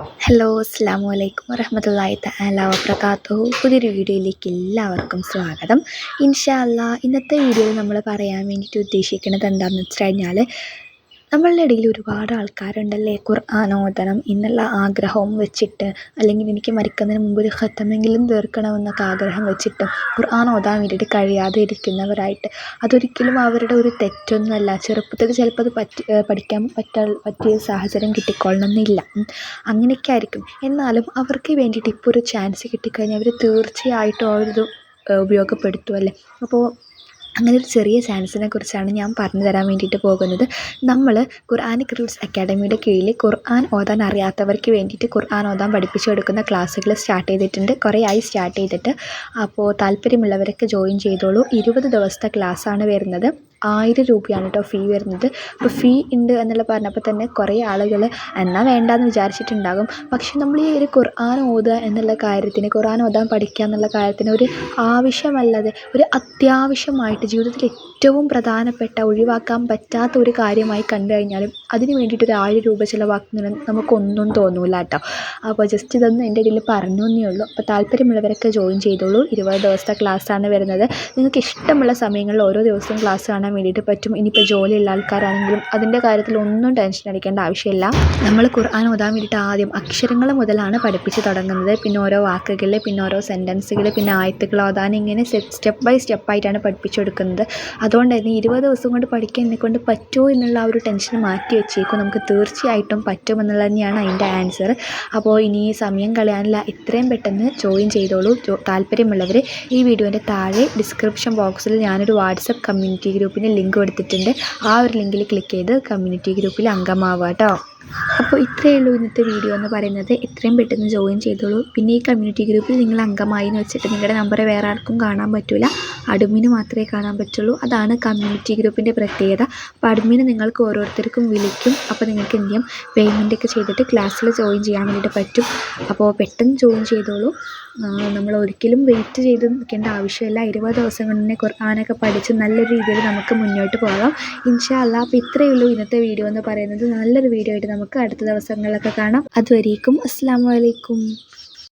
Hello അസ്സലാമു അലൈക്കും വറഹ്മത്തുള്ളാഹി തആല വബറകാതുഹു. പുതിയൊരു വീഡിയോയിലേക്ക് എല്ലാവർക്കും സ്വാഗതം. ഇൻഷാ അല്ലാഹ് ഇന്നത്തെ വീഡിയോയിൽ നമ്മൾ പറയാൻ വേണ്ടിയിട്ട് ഉദ്ദേശിക്കുന്നത് എന്താണെന്ന് വെച്ച് കഴിഞ്ഞാൽ, നമ്മളുടെ ഇടയിൽ ഒരുപാട് ആൾക്കാരുണ്ടല്ലേ ഖുർആൻ ഓതണം എന്നുള്ള ആഗ്രഹവും വെച്ചിട്ട്, അല്ലെങ്കിൽ എനിക്ക് മരിക്കുന്നതിന് മുമ്പ് ഒരു ഖത്തമെങ്കിലും തീർക്കണമെന്നൊക്കെ ആഗ്രഹം വെച്ചിട്ട് ഖുർആൻ ഓതാൻ വേണ്ടിയിട്ട് കഴിയാതെ ഇരിക്കുന്നവരായിട്ട്. അതൊരിക്കലും അവരുടെ ഒരു തെറ്റൊന്നുമല്ല. ചെറുപ്പത്തിൽ ചിലപ്പോൾ അത് പഠിക്കാൻ പറ്റിയ സാഹചര്യം കിട്ടിക്കൊള്ളണമെന്നില്ല. അങ്ങനെയൊക്കെ ആയിരിക്കും. എന്നാലും അവർക്ക് വേണ്ടിയിട്ട് ഇപ്പോൾ ഒരു ചാൻസ് കിട്ടിക്കഴിഞ്ഞാൽ അവർ തീർച്ചയായിട്ടും ആ ഒരു ഇത് ഉപയോഗപ്പെടുത്തും അല്ലേ. അപ്പോൾ അങ്ങനെ ഒരു ചെറിയ ചാൻസിനെ കുറിച്ചാണ് ഞാൻ പറഞ്ഞു തരാൻ വേണ്ടിയിട്ട് പോകുന്നത്. നമ്മൾ ഖുർആനിക് റൂട്ട്സ് അക്കാഡമിയുടെ കീഴിൽ ഖുർആൻ ഓതാൻ അറിയാത്തവർക്ക് വേണ്ടിയിട്ട് ഖുർആൻ ഓതാൻ പഠിപ്പിച്ചു കൊടുക്കുന്ന ക്ലാസ്സുകൾ സ്റ്റാർട്ട് ചെയ്തിട്ടുണ്ട്. കുറേ ആയി സ്റ്റാർട്ട് ചെയ്തിട്ട്. അപ്പോൾ താല്പര്യമുള്ളവരൊക്കെ ജോയിൻ ചെയ്തോളൂ. 20 ദിവസത്തെ ക്ലാസ്സാണ് വരുന്നത്. 1000 രൂപയാണ് കേട്ടോ ഫീ വരുന്നത്. അപ്പോൾ ഫീ ഉണ്ട് എന്നുള്ള പറഞ്ഞപ്പോൾ തന്നെ കുറേ ആളുകൾ എന്നാൽ വേണ്ടാന്ന് വിചാരിച്ചിട്ടുണ്ടാകും. പക്ഷെ നമ്മൾ ഈ ഒരു ഖുർആൻ ഓതുക എന്നുള്ള കാര്യത്തിന്, ഖുർആൻ ഓതാൻ പഠിക്കുക എന്നുള്ള കാര്യത്തിന് ഒരു ആവശ്യമല്ലാതെ ഒരു അത്യാവശ്യമായിട്ട് ജീവിതത്തിൽ ഏറ്റവും പ്രധാനപ്പെട്ട, ഒഴിവാക്കാൻ പറ്റാത്ത ഒരു കാര്യമായി കണ്ടു കഴിഞ്ഞാലും അതിന് വേണ്ടിയിട്ട് ഒരു 1000 രൂപ ചിലവാക്കുന്നതിന് നമുക്കൊന്നും തോന്നില്ല കേട്ടോ. അപ്പോൾ ജസ്റ്റ് ഇതൊന്നും എൻ്റെ ഇടയിൽ പറഞ്ഞു എന്നേ ഉള്ളൂ. അപ്പോൾ താല്പര്യമുള്ളവരൊക്കെ ജോയിൻ ചെയ്തോളൂ. 20 ദിവസത്തെ ക്ലാസ്സാണ് വരുന്നത്. നിങ്ങൾക്ക് ഇഷ്ടമുള്ള സമയങ്ങളിൽ ഓരോ ദിവസവും ക്ലാസ് കാണാൻ വേണ്ടിയിട്ട് പറ്റും. ഇനിയിപ്പോൾ ജോലിയുള്ള ആൾക്കാരാണെങ്കിലും അതിൻ്റെ കാര്യത്തിൽ ഒന്നും ടെൻഷൻ അടിക്കേണ്ട ആവശ്യമില്ല. നമ്മൾ ഖുർആൻ ഓതാൻ വേണ്ടിയിട്ട് ആദ്യം അക്ഷരങ്ങൾ മുതലാണ് പഠിപ്പിച്ച് തുടങ്ങുന്നത്. പിന്നെ ഓരോ വാക്കുകൾ, പിന്നെ ഓരോ സെൻറ്റൻസുകൾ, പിന്നെ ആയത്തുകൾ ഓതാൻ, ഇങ്ങനെ സ്റ്റെപ്പ് ബൈ സ്റ്റെപ്പായിട്ടാണ് പഠിപ്പിച്ചു കൊടുക്കുന്നത്. അതുകൊണ്ട് തന്നെ 20 ദിവസം കൊണ്ട് പഠിക്കാൻ എന്നെക്കൊണ്ട് പറ്റുമോ എന്നുള്ള ആ ഒരു ടെൻഷൻ മാറ്റി വെച്ചേക്കും. നമുക്ക് തീർച്ചയായിട്ടും പറ്റുമെന്നുള്ളത് തന്നെയാണ് അതിൻ്റെ ആൻസർ. അപ്പോൾ ഇനി സമയം കളയാനില്ല, എത്രയും പെട്ടെന്ന് ജോയിൻ ചെയ്തോളൂ. താല്പര്യമുള്ളവർ ഈ വീഡിയോൻ്റെ താഴെ ഡിസ്ക്രിപ്ഷൻ ബോക്സിൽ ഞാനൊരു വാട്സപ്പ് കമ്മ്യൂണിറ്റി ഗ്രൂപ്പിൻ്റെ ലിങ്ക് കൊടുത്തിട്ടുണ്ട്. ആ ഒരു ലിങ്കിൽ ക്ലിക്ക് ചെയ്ത് കമ്മ്യൂണിറ്റി ഗ്രൂപ്പിൽ അംഗമാവുക കേട്ടോ. അപ്പോൾ ഇത്രയേ ഉള്ളൂ ഇന്നത്തെ വീഡിയോ എന്ന് പറയുന്നത്. എത്രയും പെട്ടെന്ന് ജോയിൻ ചെയ്തോളൂ. പിന്നെ ഈ കമ്മ്യൂണിറ്റി ഗ്രൂപ്പിൽ നിങ്ങൾ അംഗമായി എന്ന് വെച്ചിട്ട് നിങ്ങളുടെ നമ്പർ വേറെ ആർക്കും കാണാൻ പറ്റില്ല. അഡ്മിന് മാത്രമേ കാണാൻ പറ്റുള്ളൂ. അതാണ് കമ്മ്യൂണിറ്റി ഗ്രൂപ്പിൻ്റെ പ്രത്യേകത. അപ്പോൾ അഡ്മിന് നിങ്ങൾക്ക് ഓരോരുത്തർക്കും വിളിക്കും. അപ്പോൾ നിങ്ങൾക്ക് എന്ത് ചെയ്യും, പേയ്മെൻറ്റൊക്കെ ചെയ്തിട്ട് ക്ലാസ്സിൽ ജോയിൻ ചെയ്യാൻ വേണ്ടിയിട്ട് പറ്റും. അപ്പോൾ പെട്ടെന്ന് ജോയിൻ ചെയ്തോളൂ. നമ്മൾ ഒരിക്കലും വെയിറ്റ് ചെയ്ത് നിൽക്കേണ്ട ആവശ്യമില്ല. 20 ദിവസം കൊണ്ട് തന്നെ ഖുർആനൊക്കെ പഠിച്ച് നല്ലൊരു രീതിയിൽ നമുക്ക് മുന്നോട്ട് പോകാം ഇൻഷാ അല്ലാഹ്. അപ്പോൾ ഇത്രയേ ഉള്ളൂ ഇന്നത്തെ വീഡിയോ എന്ന് പറയുന്നത്. നല്ലൊരു വീഡിയോ ആയിട്ട് നമുക്ക് അടുത്ത ദിവസങ്ങളിലൊക്കെ കാണാം. അതുവരേക്കും അസ്സലാമു അലൈക്കും.